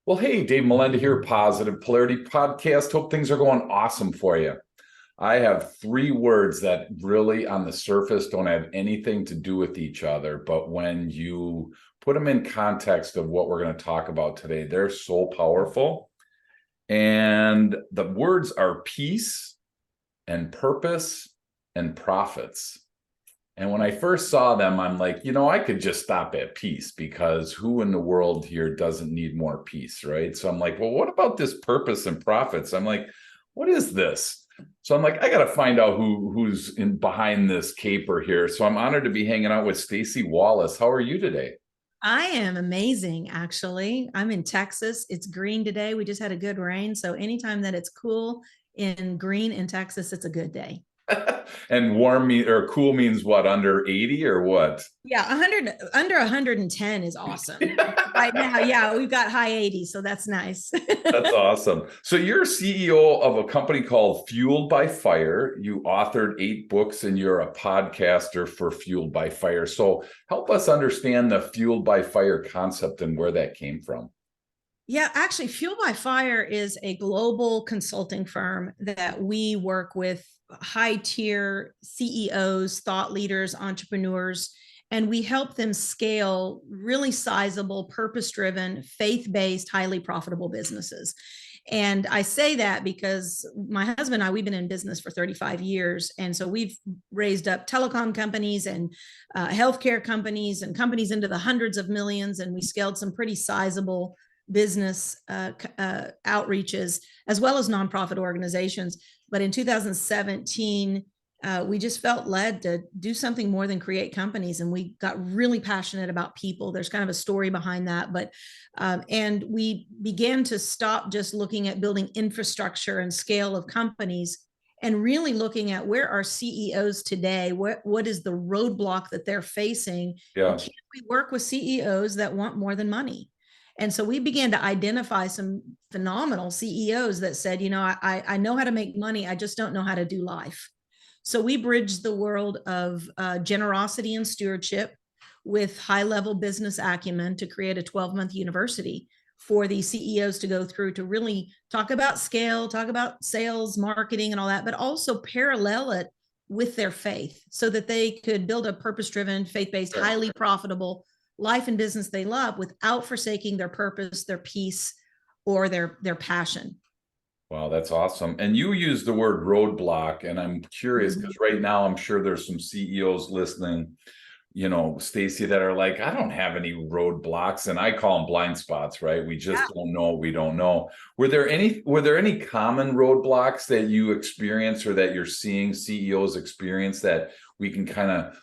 Well, hey, Dave Melenda here, Positive Polarity Podcast. Hope things are going awesome for you. I have three words that really, on the surface, don't have anything to do with each other. But when you put them in context of what we're going to talk about today, they're so powerful. And the words are peace and purpose and profits. And when I first saw them, I'm like, I could just stop at peace because who in the world here doesn't need more peace, right? So I'm like, well, what about this purpose and profits? I'm like, what is this? So I'm like, I got to find out who's in behind this caper here. So I'm honored to be hanging out with Staci Wallace. How are you today? I am amazing, actually. I'm in Texas. It's green today. We just had a good rain. So anytime that it's cool in green in Texas, it's a good day. And or cool means what, under 80 or what? Yeah, 100 under 110 is awesome. Right now, yeah, we've got high 80s, so that's nice. That's awesome. So you're CEO of a company called Fueled by Fire. You authored 8 books and you're a podcaster for Fueled by Fire. So help us understand the Fueled by Fire concept and where that came from. Yeah, actually, Fuel by Fire is a global consulting firm that we work with high tier CEOs, thought leaders, entrepreneurs, and we help them scale really sizable, purpose driven, faith based, highly profitable businesses. And I say that because my husband and I, we've been in business for 35 years. And so we've raised up telecom companies and healthcare companies and companies into the hundreds of millions. And we scaled some pretty sizable business outreaches, as well as nonprofit organizations. But in 2017, we just felt led to do something more than create companies. And we got really passionate about people. There's kind of a story behind that. And we began to stop just looking at building infrastructure and scale of companies and really looking at where are CEOs today? What is the roadblock that they're facing? Yeah. And can we work with CEOs that want more than money? And so we began to identify some phenomenal CEOs that said, I know how to make money. I just don't know how to do life. So we bridged the world of generosity and stewardship with high level business acumen to create a 12-month university for these CEOs to go through to really talk about scale, talk about sales, marketing, and all that, but also parallel it with their faith so that they could build a purpose driven, faith based, highly profitable life and business they love without forsaking their purpose, their peace, or their passion. Wow, that's awesome. And you use the word roadblock, and I'm curious because right now I'm sure there's some CEOs listening, Staci, that are like, I don't have any roadblocks, and I call them blind spots, right? We just don't know what we don't know. Were there any common roadblocks that you experience or that you're seeing CEOs experience that we can kind of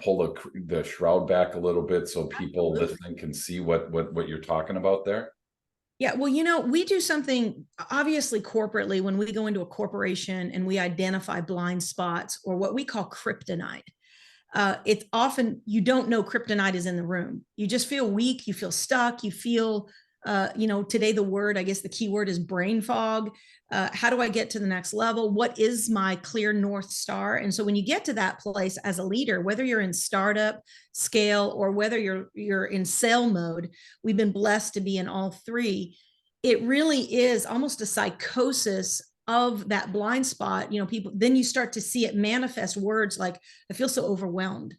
pull the shroud back a little bit so people listening can see what you're talking about there? Yeah, well, we do something obviously corporately when we go into a corporation and we identify blind spots or what we call kryptonite. It's often you don't know kryptonite is in the room. You just feel weak, you feel stuck, you feel, today I guess the key word is brain fog. How do I get to the next level? What is my clear North Star? And so when you get to that place as a leader, whether you're in startup scale or whether you're in sale mode, we've been blessed to be in all three. It really is almost a psychosis of that blind spot. People, then you start to see it manifest words like, I feel so overwhelmed.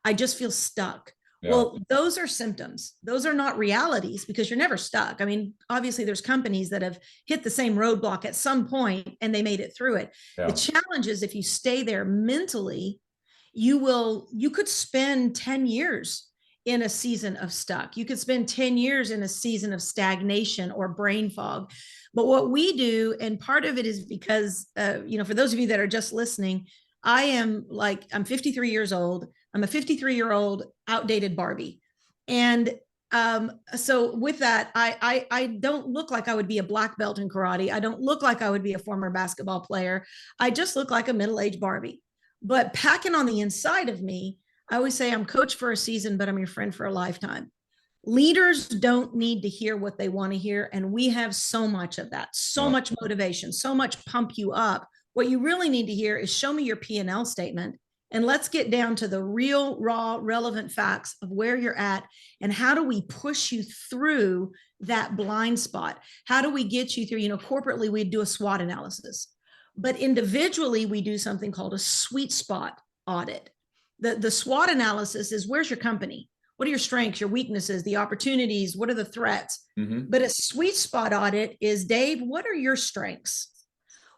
I just feel stuck. Yeah. Well, those are symptoms. Those are not realities because you're never stuck. I mean, obviously there's companies that have hit the same roadblock at some point and they made it through it. Yeah. The challenge is if you stay there mentally, you could spend 10 years in a season of stuck. You could spend 10 years in a season of stagnation or brain fog. But what we do, and part of it is because, for those of you that are just listening, I'm 53 years old. I'm a 53-year-old outdated Barbie. And so with that, I don't look like I would be a black belt in karate. I don't look like I would be a former basketball player. I just look like a middle-aged Barbie. But packing on the inside of me, I always say I'm coach for a season, but I'm your friend for a lifetime. Leaders don't need to hear what they want to hear. And we have so much of that, so much motivation, so much pump you up. What you really need to hear is show me your P&L statement And let's get down to the real, raw, relevant facts of where you're at and how do we push you through that blind spot? How do we get you through? Corporately, we do a SWOT analysis, but individually, we do something called a sweet spot audit. The SWOT analysis is where's your company? What are your strengths, your weaknesses, the opportunities? What are the threats? Mm-hmm. But a sweet spot audit is, Dave, what are your strengths?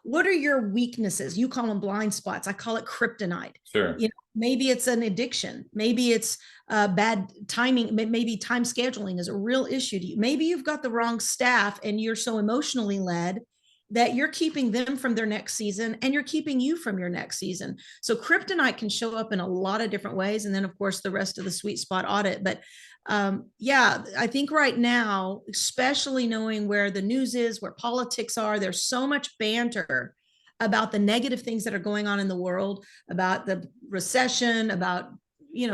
What are your weaknesses? You call them blind spots. I call it kryptonite. Sure. Maybe it's an addiction. Maybe it's bad timing. Maybe time scheduling is a real issue to you. Maybe you've got the wrong staff and you're so emotionally led that you're keeping them from their next season and you're keeping you from your next season. So kryptonite can show up in a lot of different ways. And then of course the rest of the sweet spot audit. But I think right now, especially knowing where the news is, where politics are, there's so much banter about the negative things that are going on in the world, about the recession, about,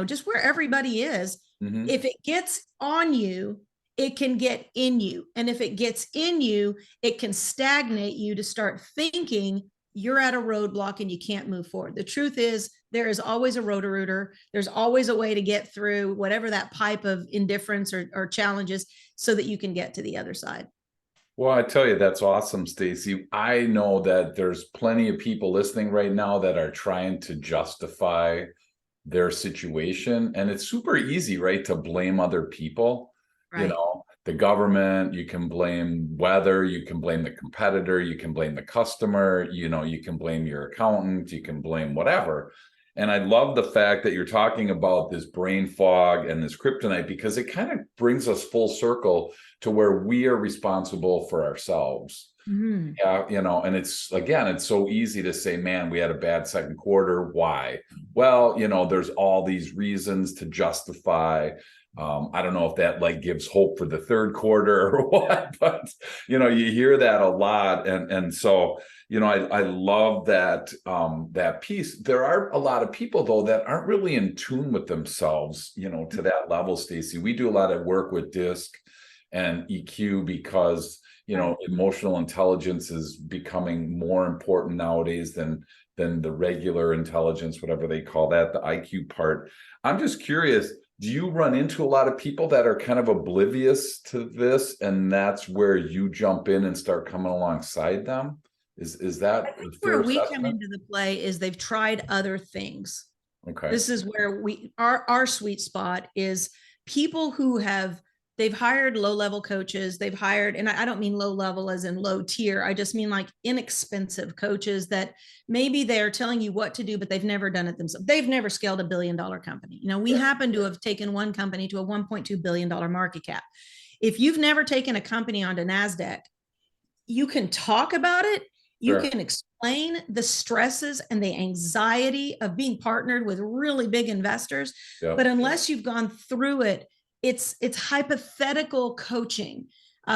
just where everybody is. Mm-hmm. If it gets on you, it can get in you. And if it gets in you, it can stagnate you to start thinking you're at a roadblock and you can't move forward. The truth is there is always a Roto-Rooter. There's always a way to get through whatever that pipe of indifference or challenges so that you can get to the other side. Well, I tell you, that's awesome, Staci. I know that there's plenty of people listening right now that are trying to justify their situation. And it's super easy, right, to blame other people. Right. The government, you can blame weather, you can blame the competitor, you can blame the customer, you can blame your accountant, you can blame whatever. And I love the fact that you're talking about this brain fog and this kryptonite, because it kind of brings us full circle to where we are responsible for ourselves. Mm-hmm. Yeah, and it's so easy to say, man, we had a bad second quarter. Why? Well, there's all these reasons to justify. I don't know if that gives hope for the third quarter or what, but you hear that a lot. And so, I love that piece. There are a lot of people though that aren't really in tune with themselves, to that level, Staci. We do a lot of work with DISC and EQ because, emotional intelligence is becoming more important nowadays than the regular intelligence, whatever they call that, the IQ part. I'm just curious, do you run into a lot of people that are kind of oblivious to this, and that's where you jump in and start coming alongside them? Is that I think where we come into the play is they've tried other things. Okay. This is where our sweet spot is people who they've hired low-level coaches. They've hired, and I don't mean low level as in low tier. I just mean like inexpensive coaches that maybe they're telling you what to do, but they've never done it themselves. They've never scaled $1 billion company. We happen to have taken one company to a $1.2 billion market cap. If you've never taken a company onto NASDAQ, you can talk about it. You can explain the stresses and the anxiety of being partnered with really big investors. But unless you've gone through it, it's hypothetical coaching.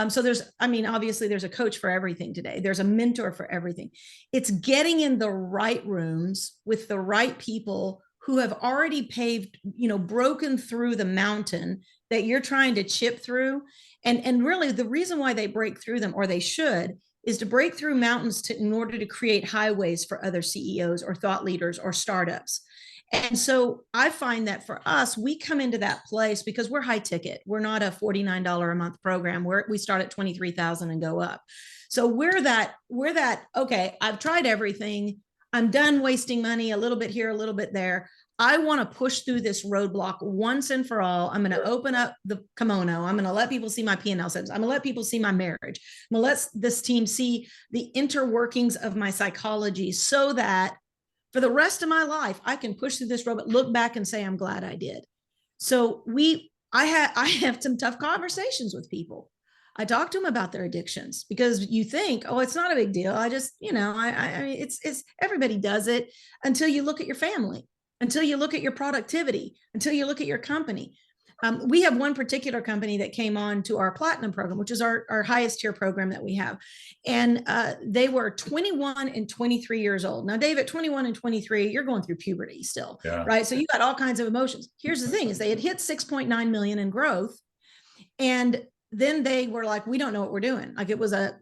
So obviously there's a coach for everything today. There's a mentor for everything. It's getting in the right rooms with the right people who have already paved, broken through the mountain that you're trying to chip through. And really the reason why they break through them, or they should, is to break through mountains in order to create highways for other CEOs or thought leaders or startups. And so I find that for us, we come into that place because we're high ticket. We're not a $49 a month program. We start at 23,000 and go up. So we're that, okay, I've tried everything. I'm done wasting money, a little bit here, a little bit there. I want to push through this roadblock once and for all. I'm going to open up the kimono. I'm going to let people see my P&L statements. I'm going to let people see my marriage. I'm going to let this team see the interworkings of my psychology so that for the rest of my life, I can push through this road, look back and say, I'm glad I did. So I have some tough conversations with people. I talk to them about their addictions because you think, oh, it's not a big deal. I just, it's everybody does it until you look at your family, until you look at your productivity, until you look at your company. We have one particular company that came on to our platinum program, which is our highest tier program that we have. And they were 21 and 23 years old. Now, Dave, at 21 and 23, you're going through puberty still, right? So you got all kinds of emotions. Here's the thing is they had hit 6.9 million in growth. And then they were like, we don't know what we're doing. Like it was a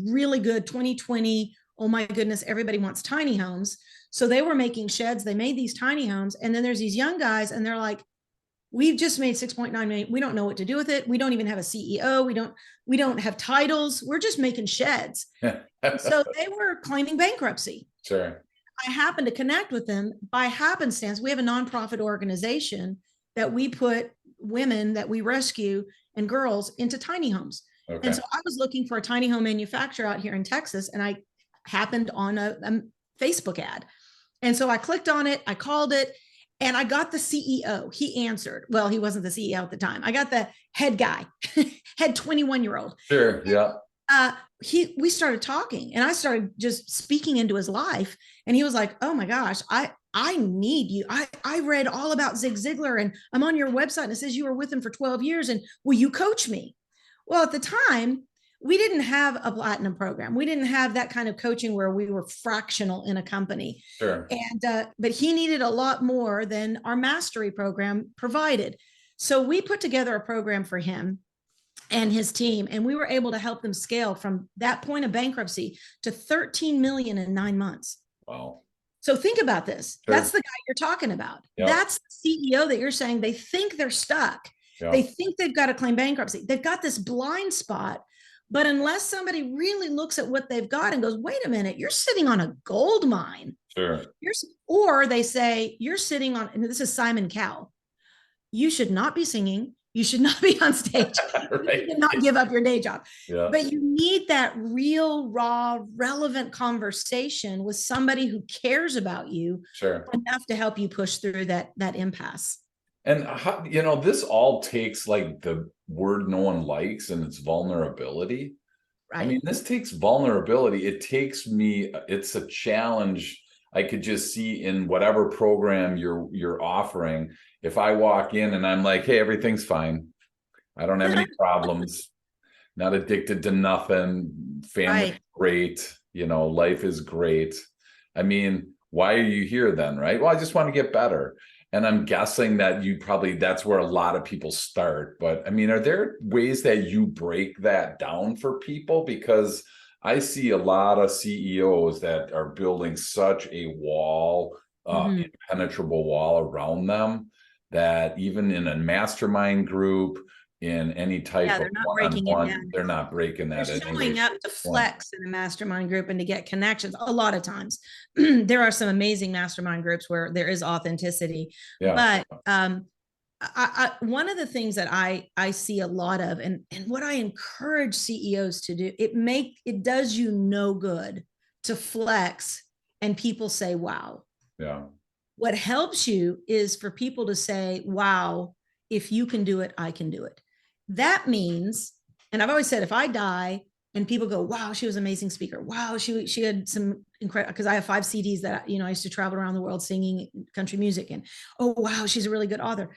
really good 2020 oh my goodness, everybody wants tiny homes. So they were making sheds. They made these tiny homes. And then there's these young guys and they're like, we've just made 6.9 million. We don't know what to do with it. We don't even have a CEO. We don't have titles. We're just making sheds. So they were claiming bankruptcy. Sure. I happened to connect with them by happenstance. We have a nonprofit organization that we put women that we rescue and girls into tiny homes. Okay. And so I was looking for a tiny home manufacturer out here in Texas, and I happened on a Facebook ad. And so I clicked on it, I called it, and I got the CEO. He answered. Well, he wasn't the CEO at the time. I got the head guy, head 21-year-old. Sure. Yeah. We started talking and I started just speaking into his life. And he was like, oh my gosh, I need you. I read all about Zig Ziglar and I'm on your website and it says you were with him for 12 years and will you coach me? Well, at the time, we didn't have a platinum program. We didn't have that kind of coaching where we were fractional in a company. Sure. And but he needed a lot more than our mastery program provided. So we put together a program for him and his team, and we were able to help them scale from that point of bankruptcy to 13 million in 9 months. Wow. So think about this. Sure. That's the guy you're talking about. Yep. That's the CEO that you're saying they think they're stuck. Yep. They think they've got to claim bankruptcy. They've got this blind spot. But unless somebody really looks at what they've got and goes, wait a minute, you're sitting on a gold mine. Sure. Or they say, you're sitting on, and this is Simon Cowell, you should not be singing. You should not be on stage. Right. You should not give up your day job. Yeah. But you need that real, raw, relevant conversation with somebody who cares about you. Sure. Enough to help you push through that impasse. And how, this all takes like the word no one likes, and it's vulnerability. Right. I mean, this takes vulnerability. It's a challenge. I could just see in whatever program you're offering. If I walk in and I'm like, hey, everything's fine. I don't have any problems. Not addicted to nothing. Family's great. Life is great. I mean, why are you here then, right? Well, I just want to get better. And I'm guessing that that's where a lot of people start. But I mean, are there ways that you break that down for people? Because I see a lot of CEOs that are building such a wall, impenetrable wall around them, that even in a mastermind group, in any type of one-on-one, they're not breaking that. They're showing up to flex in a mastermind group and to get connections. A lot of times there are some amazing mastermind groups where there is authenticity. Yeah. But one of the things that I see a lot of, and what I encourage CEOs to do, it does you no good to flex and people say, wow. Yeah. What helps you is for people to say, wow, if you can do it, I can do it. That means, and I've always said, if I die and people go, wow, she was an amazing speaker. Wow, she had some incredible, because I have 5 CDs that, I used to travel around the world singing country music, and, oh, wow, she's a really good author.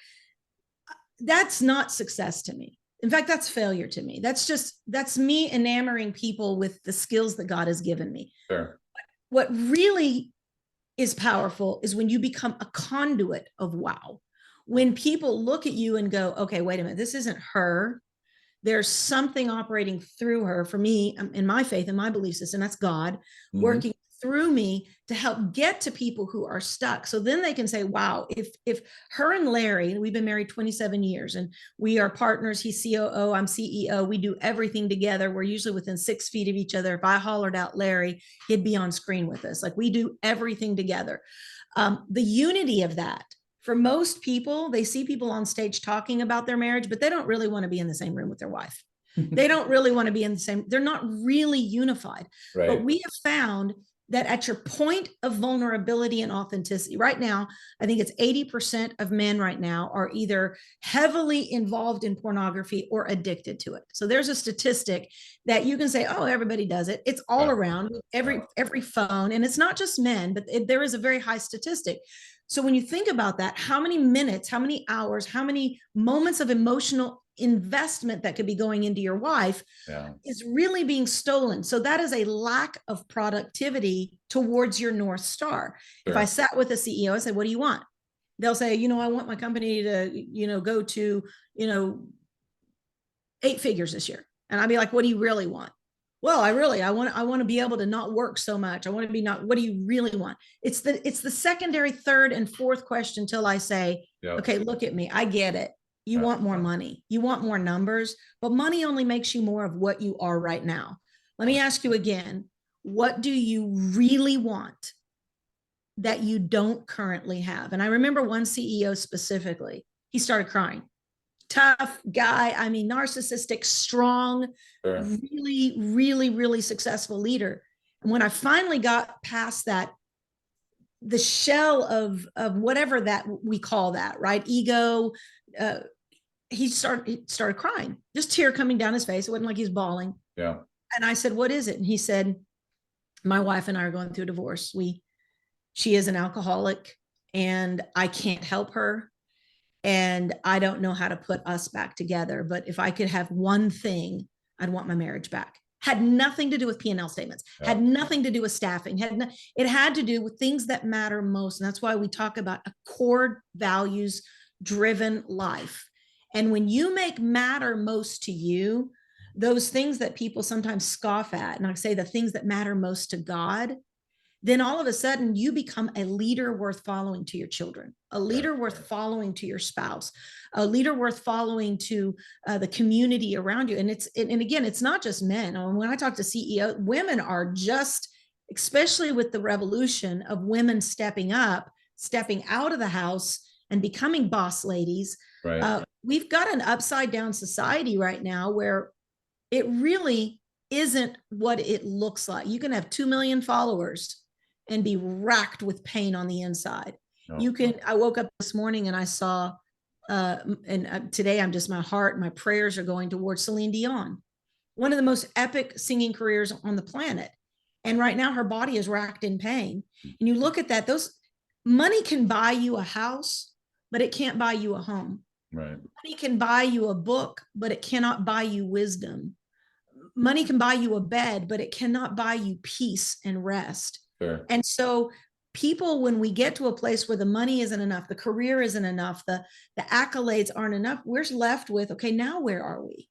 That's not success to me. In fact, that's failure to me. That's me enamoring people with the skills that God has given me. Sure. What really is powerful is when you become a conduit of wow. When people look at you and go, okay, wait a minute, this isn't her. There's something operating through her. For me, in my faith and my belief system, that's God working through me to help get to people who are stuck. So then they can say, wow, if her and Larry, we've been married 27 years and we are partners, he's COO, I'm CEO, we do everything together. We're usually within 6 feet of each other. If I hollered out Larry, he'd be on screen with us. Like, we do everything together. The unity of that. For most people, they see people on stage talking about their marriage, but they don't really want to be in the same room with their wife. They don't really want to be in the same, they're not really unified. Right. But we have found that at your point of vulnerability and authenticity, right now, I think it's 80% of men right now are either heavily involved in pornography or addicted to it. So there's a statistic that you can say, oh, everybody does it. It's all around every phone. And it's not just men, but there is a very high statistic. So when you think about that, how many minutes, how many hours, how many moments of emotional investment that could be going into your wife is really being stolen. So that is a lack of productivity towards your North Star. Sure. If I sat with a CEO, I said, what do you want? They'll say, I want my company to, go to, 8 figures this year. And I'd be like, what do you really want? Well, I want to be able to not work so much. I want to be not, what do you really want? It's the secondary, third and fourth question till I say, Yeah. okay, look at me. I get it. You Yeah. want more money. You want more numbers, but money only makes you more of what you are right now. Let me ask you again. What do you really want that you don't currently have? And I remember one CEO specifically, he started crying. Tough guy, I mean, narcissistic, strong, Sure. really, really, really successful leader. And when I finally got past that, the shell of whatever that we call that, right? Ego, uh, he started crying, just tear coming down his face. It wasn't like he's bawling. Yeah. And I said, "What is it?" And he said, "My wife and I are going through a divorce. She is an alcoholic, and I can't help her, and I don't know how to put us back together. But if I could have one thing, I'd want my marriage back." Had nothing to do with P&L statements, Yeah. had nothing to do with staffing, it had to do with things that matter most. And that's why we talk about a core values driven life. And when you make matter most to you, those things that people sometimes scoff at, and I say the things that matter most to God, then all of a sudden you become a leader worth following to your children, a leader worth following to your spouse, a leader worth following to the community around you. And again, it's not just men. When I talk to CEO, women are just, especially with the revolution of women stepping up, stepping out of the house and becoming boss ladies. Right. We've got an upside down society right now where it really isn't what it looks like. You can have 2 million followers and be racked with pain on the inside. No. I woke up this morning and I saw, today my heart, my prayers are going towards Celine Dion, one of the most epic singing careers on the planet. And right now her body is racked in pain. And you look at that, money can buy you a house, but it can't buy you a home. Right. Money can buy you a book, but it cannot buy you wisdom. Money can buy you a bed, but it cannot buy you peace and rest. Sure. And so people, when we get to a place where the money isn't enough, the career isn't enough, the accolades aren't enough, we're left with, okay, now where are we?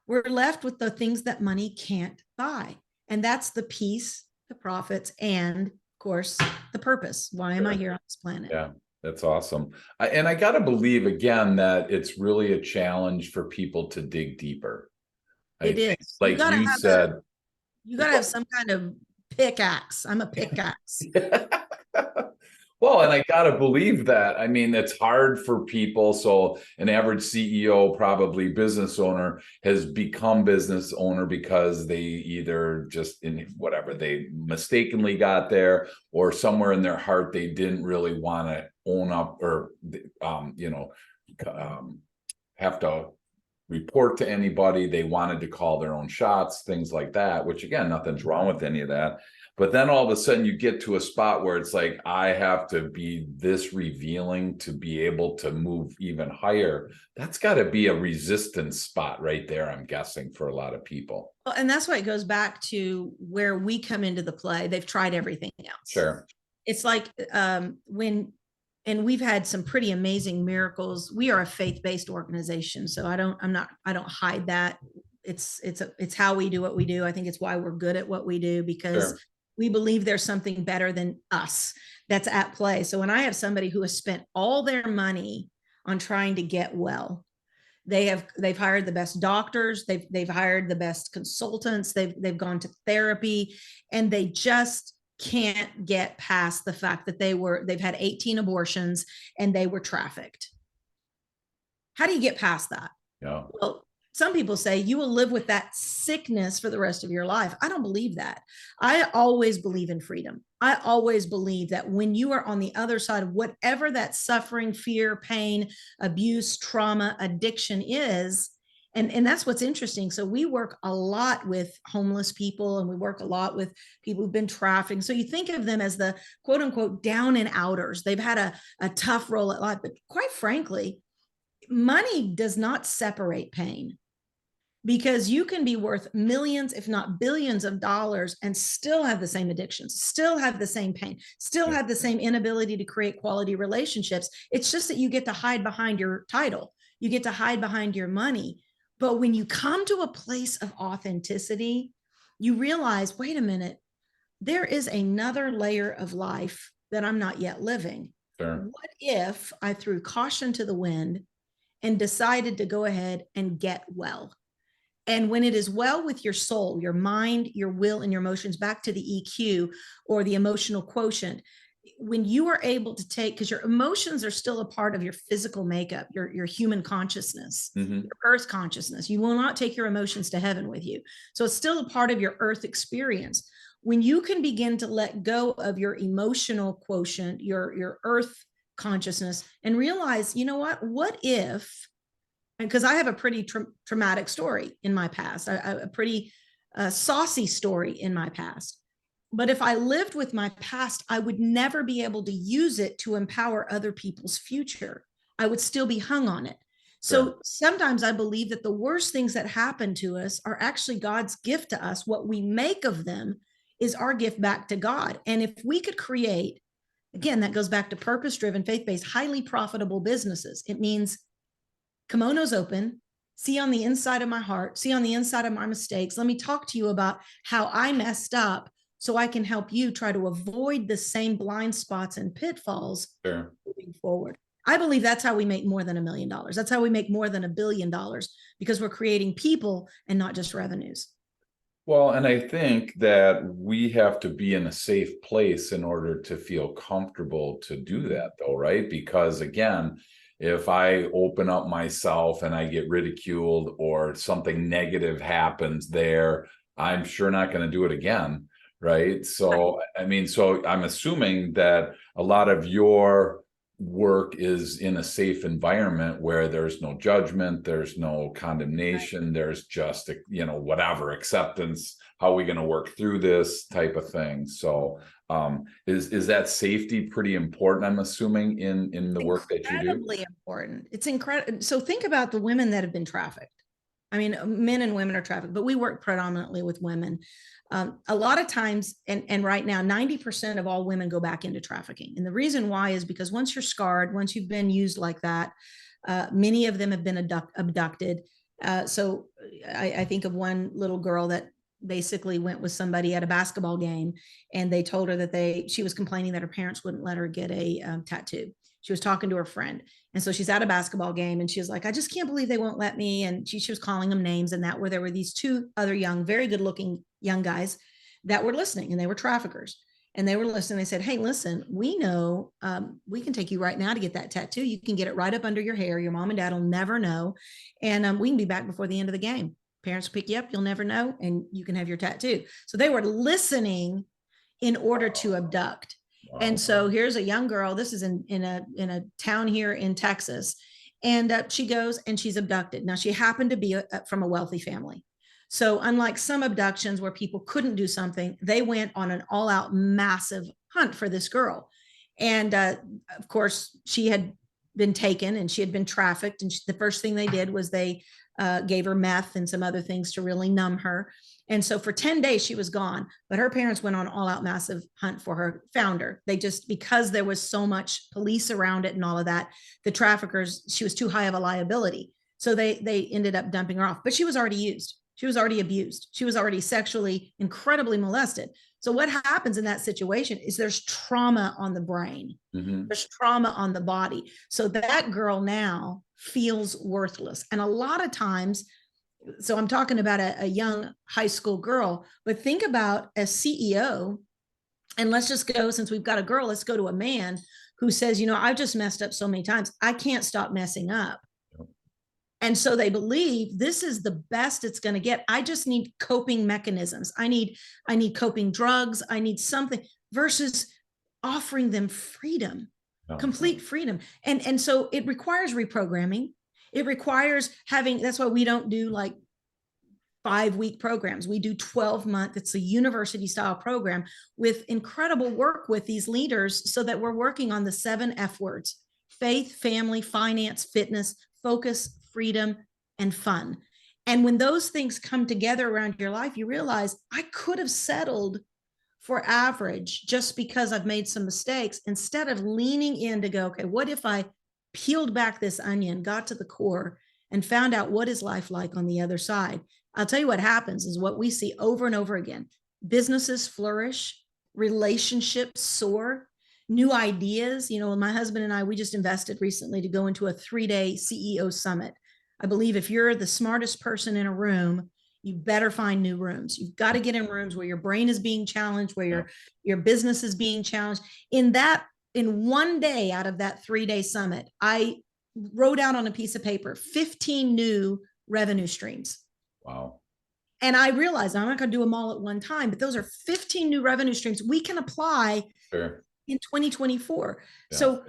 We're left with the things that money can't buy. And that's the peace, the profits, and of course, the purpose. Why am I here on this planet? Yeah, that's awesome. And I got to believe again that it's really a challenge for people to dig deeper. It is. Like you said, you got to have some kind of pickaxe. I'm a pickaxe. well, and I gotta believe that. I mean, it's hard for people. So an average CEO, probably business owner, has become business owner because they either just in whatever they mistakenly got there, or somewhere in their heart they didn't really want to own up or have to report to anybody. They wanted to call their own shots, things like that, which again, nothing's wrong with any of that. But then all of a sudden you get to a spot where it's like, I have to be this revealing to be able to move even higher. That's got to be a resistance spot right there, I'm guessing, for a lot of people. Well, and that's why it goes back to where we come into the play. They've tried everything else. Sure. It's like and we've had some pretty amazing miracles. We are a faith-based organization, so I don't hide that. It's how we do what we do. I think it's why we're good at what we do, because Sure. we believe there's something better than us that's at play. So when I have somebody who has spent all their money on trying to get well, they've hired the best doctors, they've hired the best consultants, they've gone to therapy, and they just can't get past the fact that they've had 18 abortions and they were trafficked. How do you get past that? Yeah. Well, some people say you will live with that sickness for the rest of your life. I don't believe that. I always believe in freedom. I always believe that when you are on the other side of whatever that suffering, fear, pain, abuse, trauma, addiction is, and that's what's interesting. So we work a lot with homeless people, and we work a lot with people who've been trafficked. So you think of them as the quote unquote down and outers. They've had a tough roll at life, but quite frankly, money does not separate pain, because you can be worth millions, if not billions of dollars, and still have the same addictions, still have the same pain, still have the same inability to create quality relationships. It's just that you get to hide behind your title. You get to hide behind your money. But when you come to a place of authenticity, you realize, wait a minute, there is another layer of life that I'm not yet living. Sure. What if I threw caution to the wind and decided to go ahead and get well? And when it is well with your soul, your mind, your will, and your emotions, back to the EQ or the emotional quotient, when you are able to take, because your emotions are still a part of your physical makeup, your human consciousness, your earth consciousness. You will not take your emotions to heaven with you. So it's still a part of your earth experience. When you can begin to let go of your emotional quotient, your earth consciousness, and realize, you know what if, because I have a pretty traumatic story in my past, a pretty saucy story in my past. But if I lived with my past, I would never be able to use it to empower other people's future. I would still be hung on it. So sometimes I believe that the worst things that happen to us are actually God's gift to us. What we make of them is our gift back to God. And if we could create, again, that goes back to purpose-driven, faith-based, highly profitable businesses. It means kimonos open, see on the inside of my heart, see on the inside of my mistakes. Let me talk to you about how I messed up so I can help you try to avoid the same blind spots and pitfalls moving forward. I believe that's how we make more than $1 million. That's how we make more than $1 billion, because we're creating people and not just revenues. Well, and I think that we have to be in a safe place in order to feel comfortable to do that, though, right? Because again, if I open up myself and I get ridiculed or something negative happens there, I'm sure not going to do it again, right? So, I mean, so I'm assuming that a lot of your work is in a safe environment where there's no judgment, there's no condemnation, there's just, whatever, acceptance. How are we going to work through this type of thing? So is that safety pretty important, I'm assuming, in the work that you do? Incredibly important. It's incredible. So think about the women that have been trafficked. I mean, men and women are trafficked, but we work predominantly with women. A lot of times, and right now, 90% of all women go back into trafficking. And the reason why is because once you're scarred, once you've been used like that, many of them have been abducted. So I think of one little girl that basically went with somebody at a basketball game, and they told her that she was complaining that her parents wouldn't let her get a tattoo. She was talking to her friend. And so she's at a basketball game and she was like, I just can't believe they won't let me. And she was calling them names, and that where there were these two other young, very good looking young guys that were listening, and they were traffickers. And they were listening. They said, hey, listen, we know we can take you right now to get that tattoo. You can get it right up under your hair. Your mom and dad will never know. And we can be back before the end of the game. Parents will pick you up. You'll never know. And you can have your tattoo. So they were listening in order to abduct. Wow. And so here's a young girl. This is in a town here in Texas. And she goes and she's abducted. Now, she happened to be from a wealthy family. So unlike some abductions where people couldn't do something, they went on an all-out massive hunt for this girl. And of course, she had been taken and she had been trafficked. And the first thing they did was they gave her meth and some other things to really numb her. And so for 10 days, she was gone. But her parents went on all-out massive hunt for her, found her. They just, because there was so much police around it and all of that, the traffickers, she was too high of a liability. So they ended up dumping her off. But she was already used. She was already abused. She was already sexually incredibly molested. So what happens in that situation is there's trauma on the brain. Mm-hmm. There's trauma on the body. So that girl now feels worthless. And a lot of times, so I'm talking about a young high school girl, but think about a CEO, and let's just go, since we've got a girl, let's go to a man who says, I've just messed up so many times. I can't stop messing up. And so they believe this is the best it's going to get. I just need coping mechanisms. I need coping drugs. I need something, versus offering them freedom, complete freedom. And so it requires reprogramming. It requires having, that's why we don't do like 5-week programs. We do 12-month. It's a university style program with incredible work with these leaders, so that we're working on the 7 F words: faith, family, finance, fitness, focus, freedom, and fun. And when those things come together around your life, you realize, I could have settled for average just because I've made some mistakes, instead of leaning in to go, okay, what if I peeled back this onion, got to the core, and found out what is life like on the other side. I'll tell you what happens is what we see over and over again. Businesses flourish, relationships soar, new ideas. You know, my husband and I, we just invested recently to go into a 3-day CEO summit. I believe if you're the smartest person in a room, you better find new rooms. You've got to get in rooms where your brain is being challenged, where your business is being challenged. In one day out of that 3-day summit, I wrote out on a piece of paper 15 new revenue streams. Wow. And I realized I'm not going to do them all at one time, but those are 15 new revenue streams we can apply in 2024. Yeah. So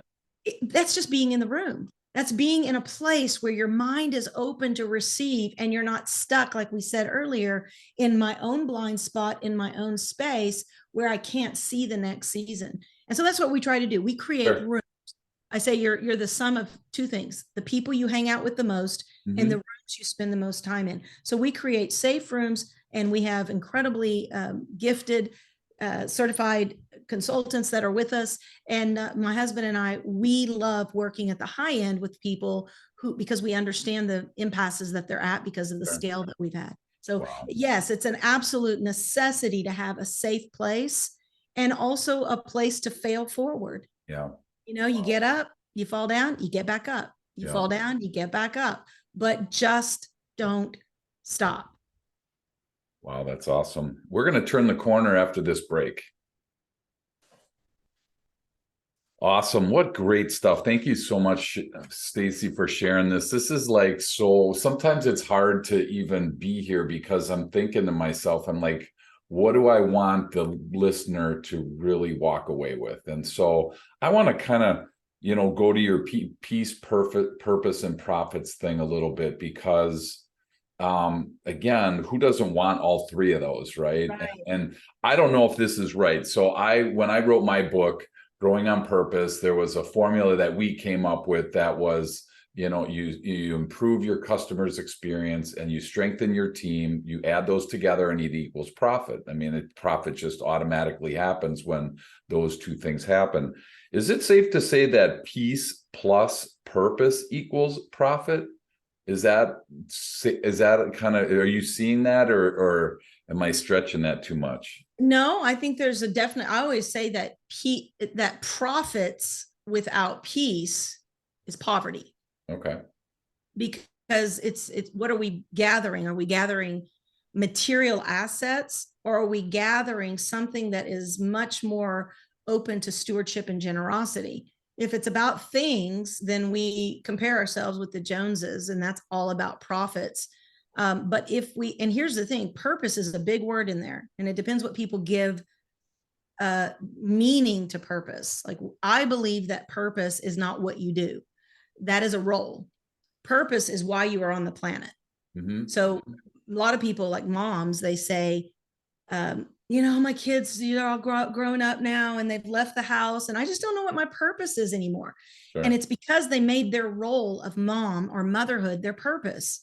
that's just being in the room. That's being in a place where your mind is open to receive and you're not stuck, like we said earlier, in my own blind spot, in my own space where I can't see the next season. And so that's what we try to do. We create rooms. I say you're the sum of two things: the people you hang out with the most and the rooms you spend the most time in. So we create safe rooms, and we have incredibly gifted, certified consultants that are with us. And my husband and I, we love working at the high end with people because we understand the impasses that they're at because of the scale that we've had. So yes, it's an absolute necessity to have a safe place and also a place to fail forward. Yeah. You know, you get up, you fall down, you get back up. You fall down, you get back up, but just don't stop. Wow, that's awesome. We're going to turn the corner after this break. Awesome. What great stuff. Thank you so much, Staci, for sharing this. This is like, so sometimes it's hard to even be here because I'm thinking to myself, I'm like, what do I want the listener to really walk away with? And so I want to kind of, go to your peace, purpose, and profits thing a little bit, because again, who doesn't want all three of those, right? And I don't know if this is right. So when I wrote my book, Growing on Purpose, there was a formula that we came up with that was, you improve your customer's experience and you strengthen your team, you add those together and it equals profit. I mean, profit just automatically happens when those two things happen. Is it safe to say that peace plus purpose equals profit? Is that kind of, are you seeing that, or am I stretching that too much? No, I think there's a definite, I always say that that profits without peace is poverty. Okay. Because it's what are we gathering? Are we gathering material assets, or are we gathering something that is much more open to stewardship and generosity? If it's about things, then we compare ourselves with the Joneses, and that's all about profits. But and here's the thing, purpose is a big word in there, and it depends what people give meaning to purpose. Like, I believe that purpose is not what you do. That is a role. Purpose is why you are on the planet. So a lot of people, like moms, they say, my kids, all grown up now and they've left the house and I just don't know what my purpose is anymore. Sure. And it's because they made their role of mom or motherhood their purpose.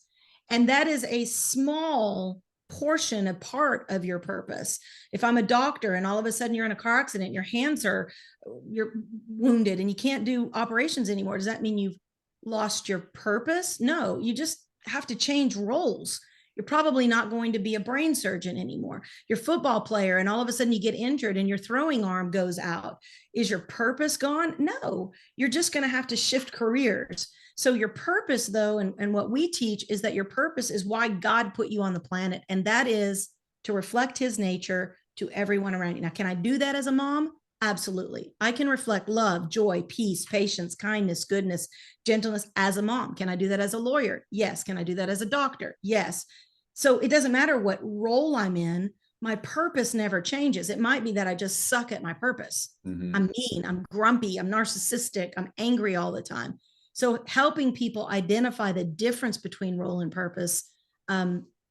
And that is a small portion, a part of your purpose. If I'm a doctor and all of a sudden you're in a car accident, you're wounded and you can't do operations anymore, does that mean you've lost your purpose? No, you just have to change roles. You're probably not going to be a brain surgeon anymore. You're a football player and all of a sudden you get injured and your throwing arm goes out. Is your purpose gone? No, you're just going to have to shift careers. So your purpose, though, and what we teach is that your purpose is why God put you on the planet. And that is to reflect his nature to everyone around you. Now, can I do that as a mom? Absolutely. I can reflect love, joy, peace, patience, kindness, goodness, gentleness as a mom. Can I do that as a lawyer? Yes. Can I do that as a doctor? Yes. So it doesn't matter what role I'm in. My purpose never changes. It might be that I just suck at my purpose. I'm mean, I'm grumpy, I'm narcissistic, I'm angry all the time. So helping people identify the difference between role and purpose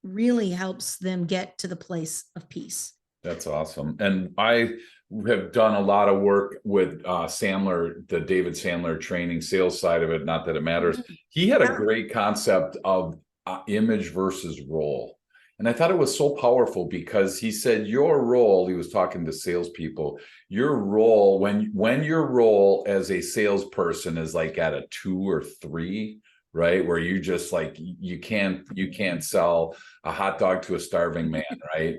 really helps them get to the place of peace. That's awesome. And I have done a lot of work with Sandler, the David Sandler training sales side of it. Not that it matters. He had a great concept of image versus role. And I thought it was so powerful because he said your role, he was talking to salespeople, your role, when your role as a salesperson is like at a 2 or 3, right? Where you just like, you can't sell a hot dog to a starving man, right?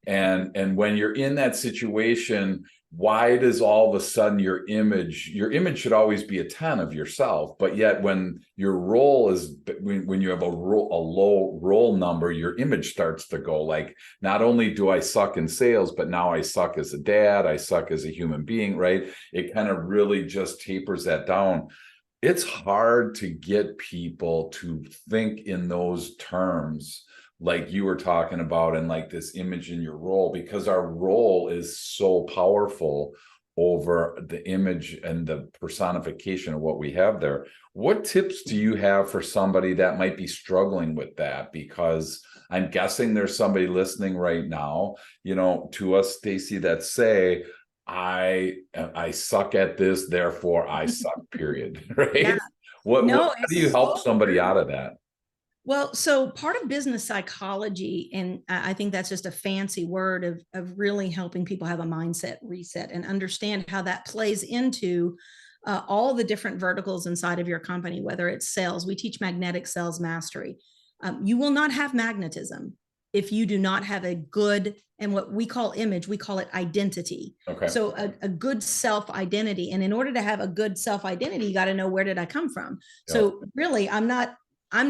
And when you're in that situation, why does all of a sudden your image should always be a 10 of yourself, but yet when your role is, when you have a low role number, your image starts to go like, not only do I suck in sales, but now I suck as a dad, I suck as a human being, right? It kind of really just tapers that down. It's hard to get people to think in those terms like you were talking about, and like this image in your role, because our role is so powerful over the image and the personification of what we have there. What tips do you have for somebody that might be struggling with that? Because I'm guessing there's somebody listening right now, to us, Staci, that say, I suck at this, therefore I suck, period. Right? Yeah. How It's do you help so somebody true. out of that? Well, so part of business psychology, and I think that's just a fancy word of really helping people have a mindset reset and understand how that plays into all the different verticals inside of your company, whether it's sales. We teach magnetic sales mastery. You will not have magnetism if you do not have a good, and what we call image, we call it identity. Okay. So a good self identity. And in order to have a good self identity, you got to know, where did I come from? Yeah. So really, I'm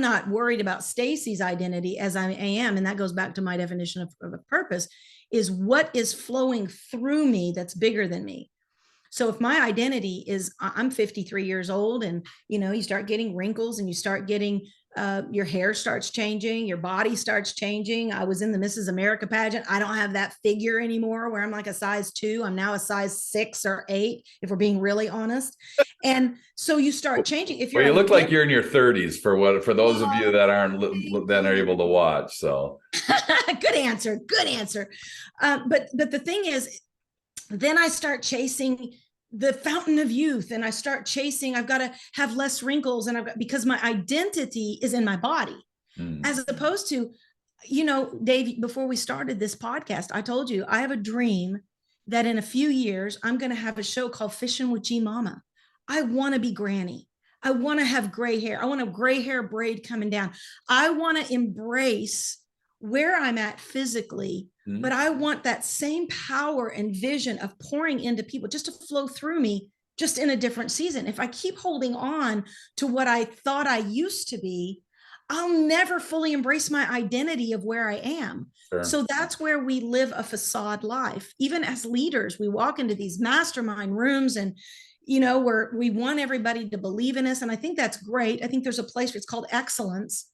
not worried about Staci's identity as I am. And that goes back to my definition of a purpose, is what is flowing through me that's bigger than me. So if my identity is, I'm 53 years old, and you start getting wrinkles, and you start getting your hair starts changing, your body starts changing. I was in the Mrs. America pageant. I don't have that figure anymore where I'm like a size 2. I'm now a size 6 or 8, if we're being really honest. And so you start changing. If Well, you're you look like you're in your 30s for those of you that are able to watch. So good answer. But the thing is, then I start chasing the fountain of youth, and I start chasing, I've got to have less wrinkles, and because my identity is in my body, as opposed to, Dave, before we started this podcast, I told you I have a dream that in a few years, I'm going to have a show called Fishing with G Mama. I want to be Granny. I want to have gray hair. I want a gray hair braid coming down. I want to embrace where I'm at physically, but I want that same power and vision of pouring into people just to flow through me, just in a different season. If I keep holding on to what I thought I used to be, I'll never fully embrace my identity of where I am. Sure. So that's where we live a facade life. Even as leaders, we walk into these mastermind rooms, and where we want everybody to believe in us. And I think that's great. I think there's a place where it's called excellence.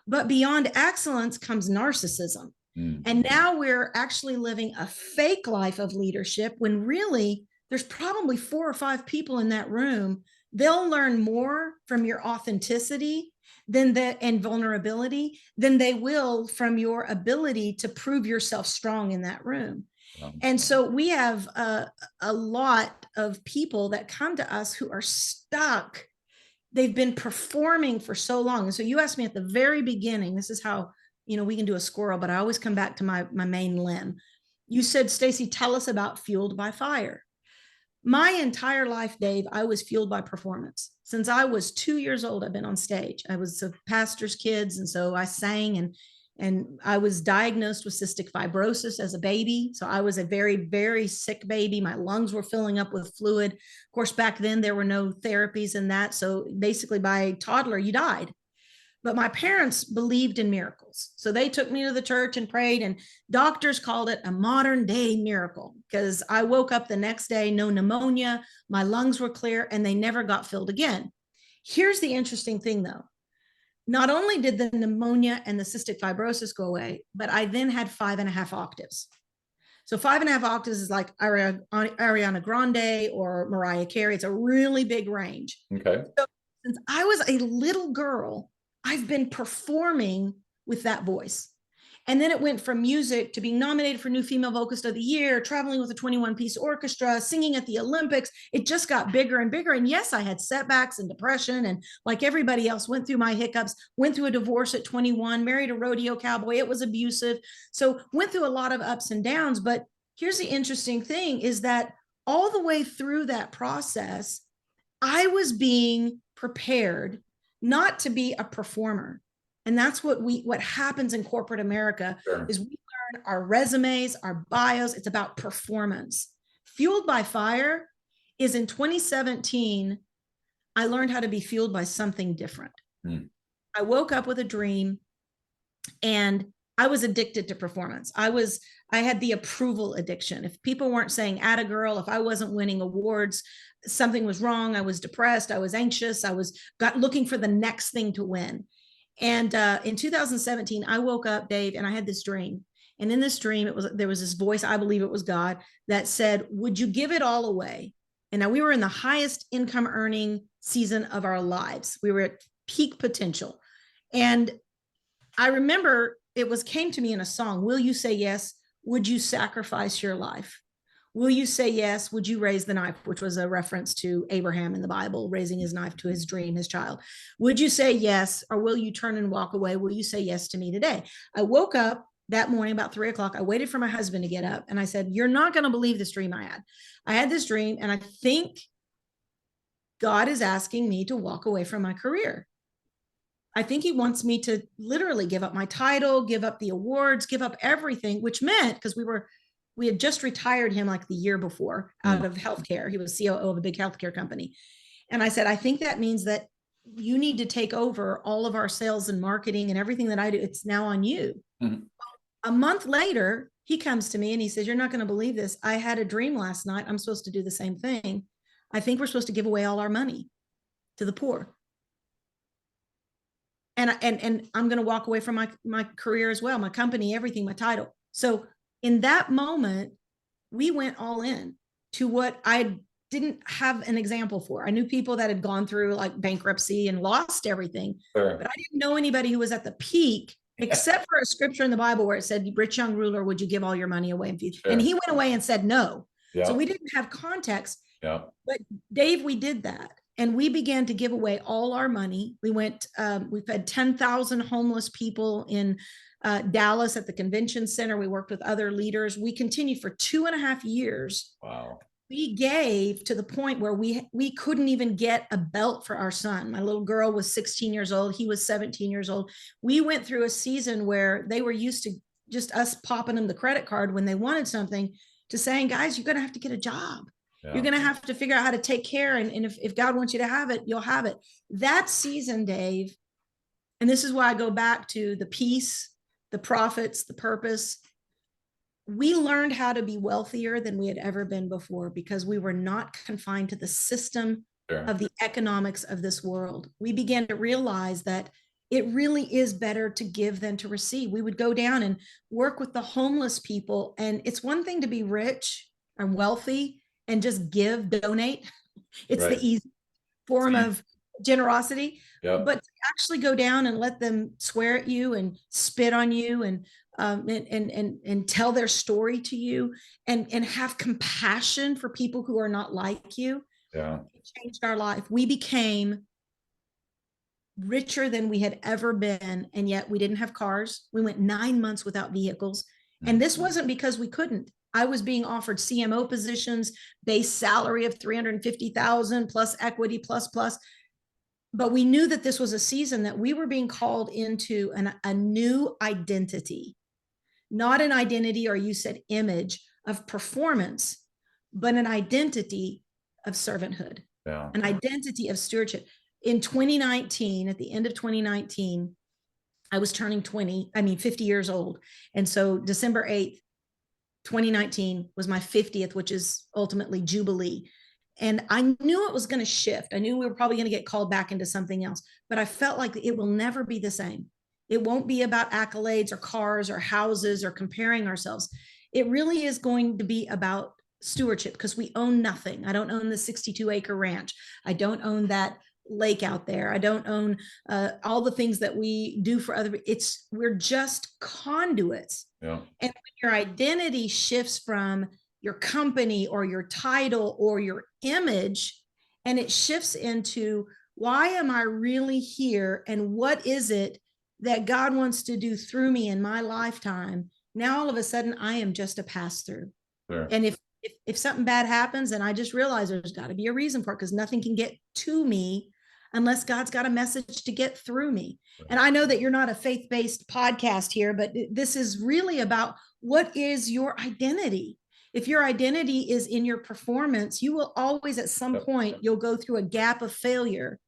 But beyond excellence comes narcissism. And now we're actually living a fake life of leadership, when really there's probably 4 or 5 people in that room. They'll learn more from your authenticity and vulnerability than they will from your ability to prove yourself strong in that room. And so we have a lot of people that come to us who are stuck. They've been performing for so long. And so you asked me at the very beginning, this is how, we can do a squirrel, but I always come back to my main limb. You said, Staci, tell us about fueled by fire. My entire life, Dave, I was fueled by performance. Since I was 2 years old, I've been on stage. I was a pastor's kids. And so I sang, and I was diagnosed with cystic fibrosis as a baby. So I was a very, very sick baby. My lungs were filling up with fluid. Of course, back then there were no therapies in that. So basically by toddler, you died. But my parents believed in miracles. So they took me to the church and prayed, and doctors called it a modern day miracle, because I woke up the next day, no pneumonia, my lungs were clear, and they never got filled again. Here's the interesting thing though. Not only did the pneumonia and the cystic fibrosis go away, but I then had 5.5 octaves. So 5.5 octaves is like Ariana Grande or Mariah Carey. It's a really big range. Okay. So since I was a little girl, I've been performing with that voice. And then it went from music to being nominated for New Female Vocalist of the Year, traveling with a 21-piece orchestra, singing at the Olympics. It just got bigger and bigger. And yes, I had setbacks and depression. And like everybody else, went through my hiccups, went through a divorce at 21, married a rodeo cowboy. It was abusive. So went through a lot of ups and downs. But here's the interesting thing, is that all the way through that process, I was being prepared not to be a performer. And that's what happens in corporate America. Sure. Is we learn our resumes, our bios, it's about performance. Fueled by Fire is in 2017, I learned how to be fueled by something different. I woke up with a dream and I was addicted to performance. I had the approval addiction. If people weren't saying "atta girl," if I wasn't winning awards, something was wrong. I was depressed. I was anxious. I was looking for the next thing to win. And in 2017, I woke up, Dave, and I had this dream. And in this dream, there was this voice, I believe it was God, that said, "Would you give it all away?" And now we were in the highest income earning season of our lives. We were at peak potential. And I remember came to me in a song. Will you say yes? Would you sacrifice your life? Will you say yes? Would you raise the knife? Which was a reference to Abraham in the Bible, raising his knife to his dream, his child. Would you say yes? Or will you turn and walk away? Will you say yes to me today? I woke up that morning about 3:00. I waited for my husband to get up and I said, "You're not going to believe this dream I had. I had this dream and I think God is asking me to walk away from my career. I think he wants me to literally give up my title, give up the awards, give up everything," which meant, because we had just retired him like the year before out of healthcare. He was COO of a big healthcare company. And I said, "I think that means that you need to take over all of our sales and marketing and everything that I do. It's now on you." A month later, he comes to me and he says, "You're not going to believe this. I had a dream last night. I'm supposed to do the same thing. I think we're supposed to give away all our money to the poor. And I'm going to walk away from my career as well, my company, everything, my title." So in that moment, we went all in to what I didn't have an example for. I knew people that had gone through like bankruptcy and lost everything, Sure. but I didn't know anybody who was at the peak, except for a scripture in the Bible where it said, "Rich young ruler, would you give all your money away?" And he went away and said no. So we didn't have context. But Dave, we did that. And we began to give away all our money. We fed 10,000 homeless people in Dallas at the convention center. We worked with other leaders. We continued for 2.5 years. Wow. We gave to the point where we couldn't even get a belt for our son. My little girl was 16 years old. He was 17 years old. We went through a season where they were used to just us popping them the credit card when they wanted something, to saying, "Guys, you're going to have to get a job. You're going to have to figure out how to take care. And if God wants you to have it, you'll have it." That season, Dave, and this is why I go back to the peace, the profits, the purpose. We learned how to be wealthier than we had ever been before because we were not confined to the system of the economics of this world. We began to realize that it really is better to give than to receive. We would go down and work with the homeless people. And it's one thing to be rich and wealthy and just donate. It's the easy form of generosity. But to actually go down and let them swear at you and spit on you and tell their story to you and have compassion for people who are not like you. It changed our life. We became richer than we had ever been, and yet we didn't have cars. We went 9 months without vehicles. And this wasn't because we couldn't. I was being offered CMO positions, base salary of $350,000 plus equity plus. But we knew that this was a season that we were being called into a new identity, not an identity, or you said image, of performance, but an identity of servanthood, an identity of stewardship. In 2019, at the end of 2019, I was turning 50 years old. And so December 8th, 2019 was my 50th, which is ultimately Jubilee. And I knew it was going to shift. I knew we were probably going to get called back into something else, but I felt like it will never be the same. It won't be about accolades or cars or houses or comparing ourselves. It really is going to be about stewardship, because we own nothing. I don't own the 62-acre ranch. I don't own that lake out there. I don't own all the things that we do for other. We're just conduits. And when your identity shifts from your company or your title or your image, and it shifts into, why am I really here? And what is it that God wants to do through me in my lifetime? Now, all of a sudden, I am just a pass-through. And if something bad happens, and I just realize there's got to be a reason for it, because nothing can get to me unless God's got a message to get through me. And I know that you're not a faith-based podcast here, but this is really about what is your identity. If your identity is in your performance, you will always, at some point, you'll go through a gap of failure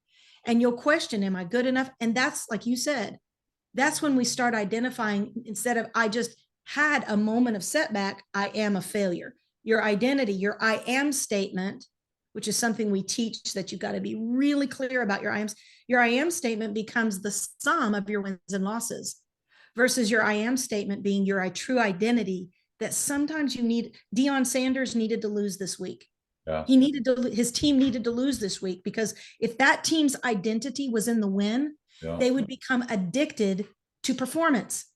and you'll question, am I good enough? And that's, like you said, that's when we start identifying, instead of I just had a moment of setback, I am a failure. Your identity, your I am statement, which is something we teach, that you've got to be really clear about your I am. Your I am statement becomes the sum of your wins and losses, versus your I am statement being your true identity, that sometimes you need. Deion Sanders needed to lose this week. Yeah. His team needed to lose this week, because if that team's identity was in the win, they would become addicted to performance.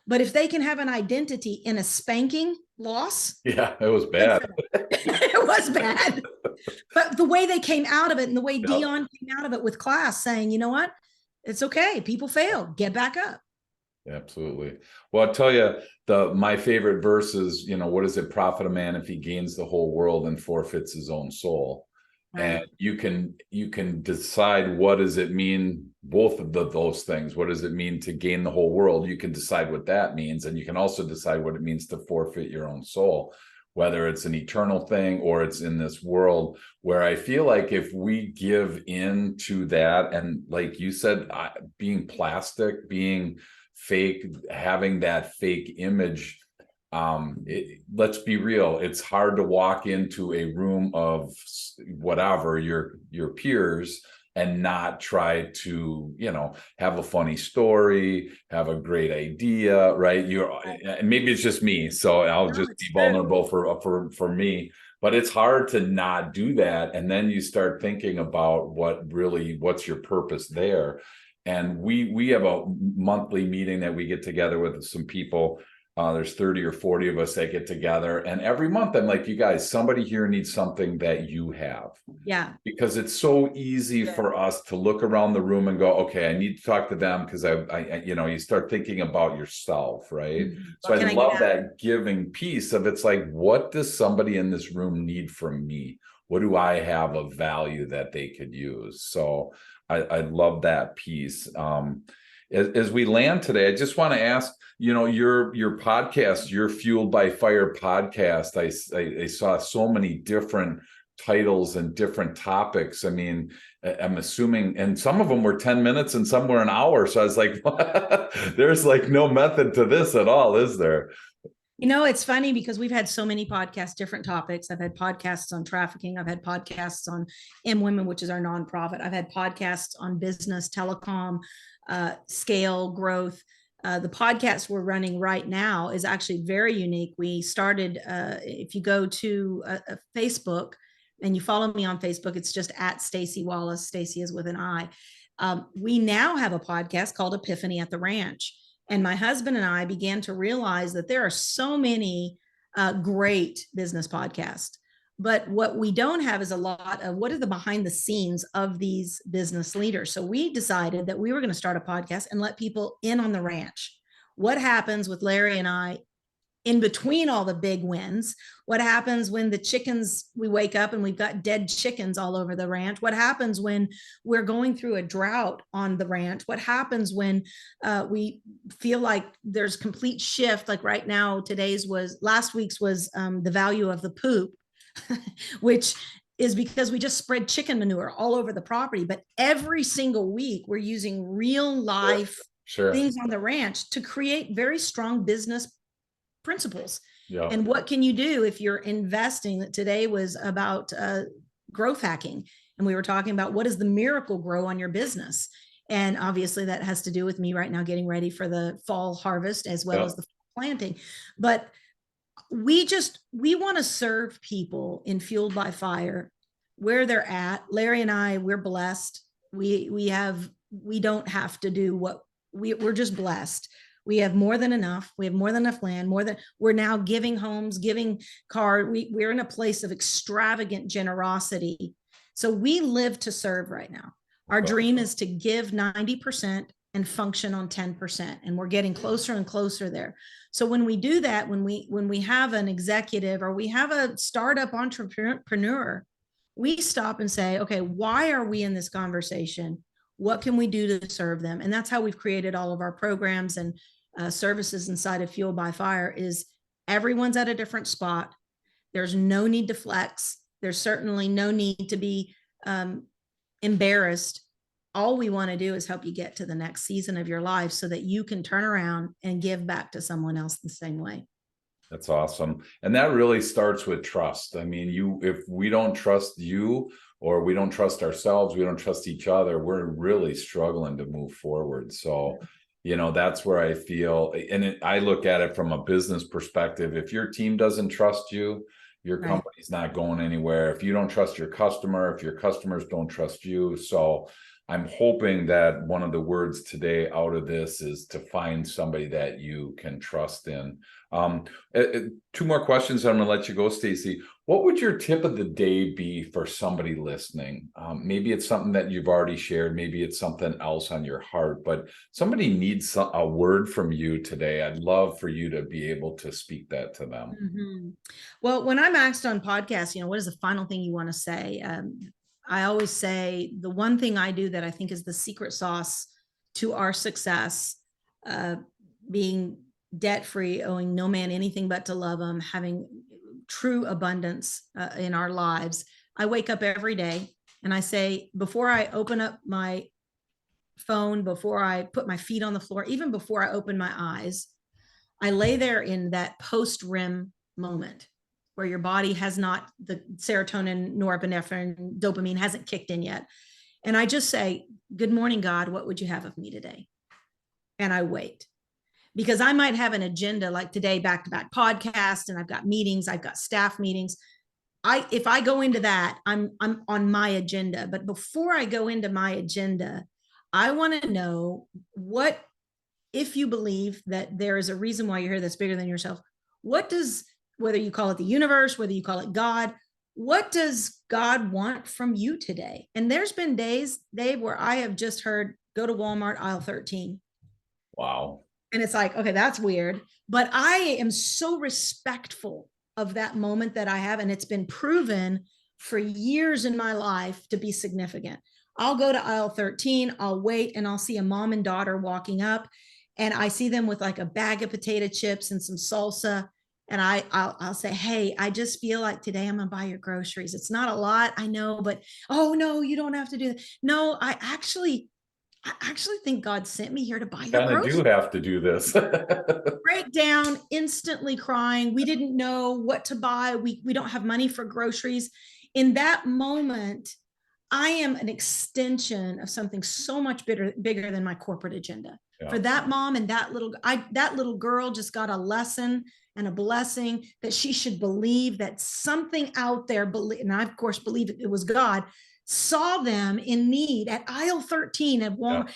But if they can have an identity in a spanking loss. Yeah, it was bad. It was bad. But the way they came out of it, and the way Deion came out of it with class, saying, you know what? It's okay. People fail. Get back up. Absolutely. Well, I'll tell you, my favorite verse is, what does it profit a man if he gains the whole world and forfeits his own soul? Right. And you can decide, what does it mean, both of those things. What does it mean to gain the whole world? You can decide what that means, and you can also decide what it means to forfeit your own soul, whether it's an eternal thing or it's in this world, where I feel like if we give in to that, and like you said, being plastic, being fake, having that fake image, let's be real, it's hard to walk into a room of whatever, your peers, and not try to, have a funny story, have a great idea, right? And maybe it's just me, so I'll just be vulnerable for me, but it's hard to not do that. And then you start thinking about what's your purpose there. And we have a monthly meeting that we get together with some people. There's 30 or 40 of us that get together. And every month I'm like, you guys, somebody here needs something that you have. Yeah. Because it's so easy for us to look around the room and go, okay, I need to talk to them, because I you start thinking about yourself, right? Mm-hmm. So I love that giving piece of, it's like, what does somebody in this room need from me? What do I have of value that they could use? So I love that piece. As we land today, I just want to ask, your podcast, your Fueled by Fire podcast, I saw so many different titles and different topics. I mean, I'm assuming, and some of them were 10 minutes and some were an hour. So I was like, there's like no method to this at all, is there? It's funny, because we've had so many podcasts, different topics. I've had podcasts on trafficking. I've had podcasts on EMwomen, which is our nonprofit. I've had podcasts on business, telecom, scale, growth. The podcast we're running right now is actually very unique. We started, if you go to Facebook and you follow me on Facebook, it's just at Staci Wallace. Staci is with an I. We now have a podcast called Epiphany at the Ranch. And my husband and I began to realize that there are so many great business podcasts. But what we don't have is a lot of what are the behind the scenes of these business leaders. So we decided that we were going to start a podcast and let people in on the ranch. What happens with Larry and I in between all the big wins? What happens when the chickens, we wake up and we've got dead chickens all over the ranch? What happens when we're going through a drought on the ranch? What happens when we feel like there's complete shift? Like right now, last week's was the value of the poop, which is because we just spread chicken manure all over the property. But every single week, we're using real life things on the ranch to create very strong business principles. Yeah. And what can you do if you're investing? That today was about growth hacking. And we were talking about what does the miracle grow on your business? And obviously that has to do with me right now getting ready for the fall harvest as well as the planting. But we want to serve people in Fueled by Fire where they're at. Larry and I, we're blessed. We don't have to do what we're just blessed. We have more than enough. We have more than enough land, we're now giving homes, giving we're in a place of extravagant generosity. So we live to serve right now. Our dream is to give 90% and function on 10%. And we're getting closer and closer there. So when we do that, when we have an executive or we have a startup entrepreneur we stop and say, okay, why are we in this conversation? What can we do to serve them? And that's how we've created all of our programs and services inside of Fuel by Fire. Is everyone's at a different spot. There's no need to flex. There's certainly no need to be embarrassed. All we want to do is help you get to the next season of your life so that you can turn around and give back to someone else the same way. That's awesome. And that really starts with trust. I mean, if we don't trust you, or we don't trust ourselves, we don't trust each other, we're really struggling to move forward. So, that's where I feel, and I look at it from a business perspective. If your team doesn't trust you, your company's not going anywhere. If you don't trust your customer, if your customers don't trust you. So I'm hoping that one of the words today out of this is to find somebody that you can trust in. Two more questions. I'm going to let you go, Staci. What would your tip of the day be for somebody listening? Maybe it's something that you've already shared. Maybe it's something else on your heart, but somebody needs a word from you today. I'd love for you to be able to speak that to them. Mm-hmm. Well, when I'm asked on podcasts, what is the final thing you want to say? I always say the one thing I do that I think is the secret sauce to our success, being debt-free, owing no man anything but to love him, having true abundance in our lives. I wake up every day and I say, before I open up my phone, before I put my feet on the floor, even before I open my eyes, I lay there in that post-REM moment where your body has not, the serotonin, norepinephrine, dopamine hasn't kicked in yet. And I just say, good morning, God, what would you have of me today? And I wait, because I might have an agenda like today, back-to-back podcast, and I've got meetings, I've got staff meetings. If I go into that, I'm on my agenda. But before I go into my agenda, I want to know what, if you believe that there is a reason why you're here that's bigger than yourself, what does, whether you call it the universe, whether you call it God, what does God want from you today? And there's been days, Dave, where I have just heard, go to Walmart, aisle 13. Wow. And it's like, okay, that's weird. But I am so respectful of that moment that I have. And it's been proven for years in my life to be significant. I'll go to aisle 13, I'll wait, and I'll see a mom and daughter walking up. And I see them with like a bag of potato chips and some salsa. And I'll say, hey, I just feel like today I'm going to buy your groceries. It's not a lot, I know, but, oh no, you don't have to do that. No, I actually think God sent me here to buy your groceries. I do have to do this. Break down, instantly crying. We didn't know what to buy. We don't have money for groceries. In that moment, I am an extension of something so much bigger than my corporate agenda. Yeah. For that mom and that little girl just got a lesson and a blessing that she should believe that something out there, and I of course believe it was God, saw them in need at aisle 13 at Walmart.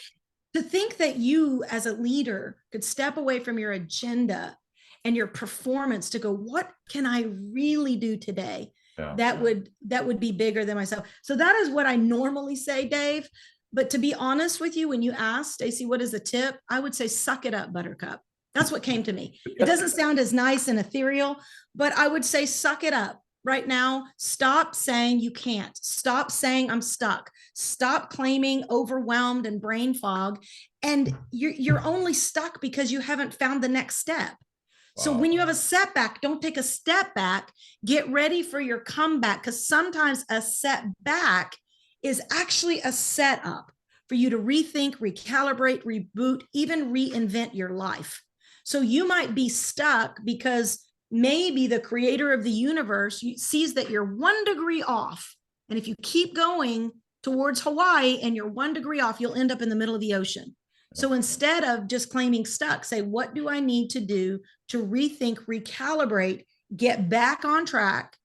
Yeah. To think that you as a leader could step away from your agenda and your performance to go, what can I really do today? Yeah. That would be bigger than myself. So that is what I normally say, Dave. But to be honest with you, when you ask, Staci, what is the tip? I would say, suck it up, Buttercup. That's what came to me. It doesn't sound as nice and ethereal, but I would say, suck it up right now. Stop saying you can't. Stop saying I'm stuck. Stop claiming overwhelmed and brain fog. And you're only stuck because you haven't found the next step. Wow. So when you have a setback, don't take a step back. Get ready for your comeback, because sometimes a setback is actually a setup for you to rethink, recalibrate, reboot, even reinvent your life. So you might be stuck because maybe the creator of the universe sees that you're 1 degree off. And if you keep going towards Hawaii and you're 1 degree off, you'll end up in the middle of the ocean. So instead of just claiming stuck, say, what do I need to do to rethink, recalibrate, get back on track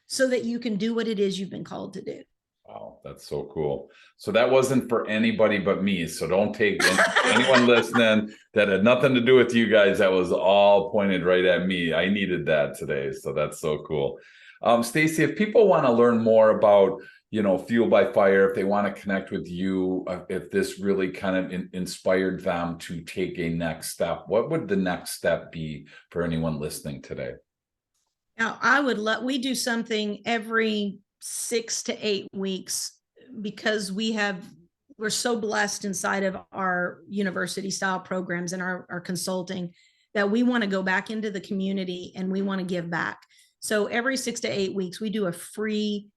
so that you can do what it is you've been called to do? Wow, that's so cool. So that wasn't for anybody but me. So don't take anyone listening. That had nothing to do with you guys. That was all pointed right at me. I needed that today. So that's so cool. Staci, if people want to learn more about, Fuel by Fire, if they want to connect with you, if this really kind of inspired them to take a next step, what would the next step be for anyone listening today? Now, we do something every 6 to 8 weeks because we're so blessed inside of our university style programs and our consulting that we want to go back into the community and we want to give back. So every 6 to 8 weeks, we do a free,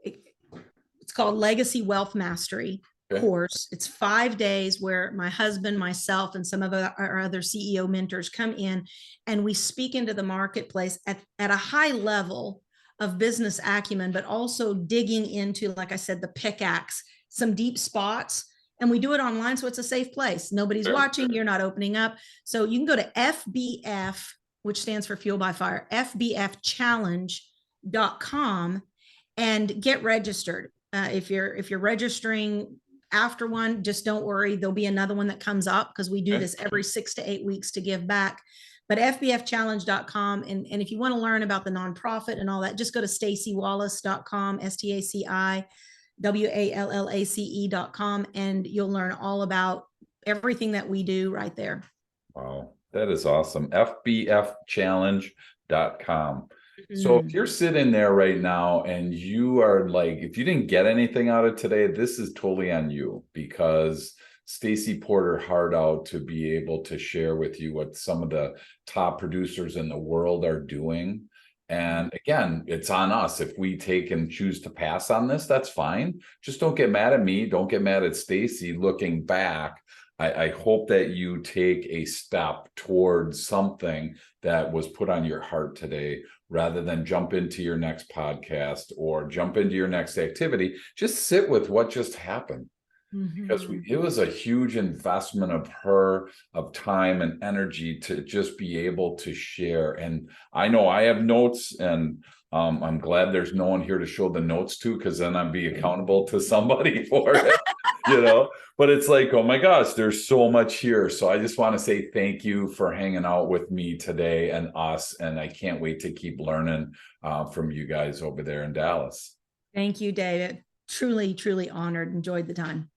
it's called Legacy Wealth Mastery course. It's 5 days where my husband, myself, and some of our other CEO mentors come in and we speak into the marketplace at a high level of business acumen, but also digging into, like I said, the pickaxe, some deep spots. And we do it online, so it's a safe place. Nobody's watching, you're not opening up. So you can go to FBF, which stands for Fuel by Fire, FBFchallenge.com, and get registered. If you're registering after one, just don't worry. There'll be another one that comes up because we do this every 6 to 8 weeks to give back. But FBFchallenge.com. And if you want to learn about the nonprofit and all that, just go to staciwallace.com, StaciWallace.com, and you'll learn all about everything that we do right there. Wow, that is awesome. FBFchallenge.com. So if you're sitting there right now and you are like, if you didn't get anything out of today, this is totally on you, because Staci poured her heart out to be able to share with you what some of the top producers in the world are doing. And again, it's on us. If we take and choose to pass on this, that's fine. Just don't get mad at me. Don't get mad at Staci. Looking back, I hope that you take a step towards something that was put on your heart today, rather than jump into your next podcast or jump into your next activity. Just sit with what just happened. Because it was a huge investment of time and energy to just be able to share. And I know I have notes, and I'm glad there's no one here to show the notes to, because then I'd be accountable to somebody for it, but it's like, oh my gosh, there's so much here. So I just want to say thank you for hanging out with me today and us. And I can't wait to keep learning from you guys over there in Dallas. Thank you, David. Truly, truly honored. Enjoyed the time.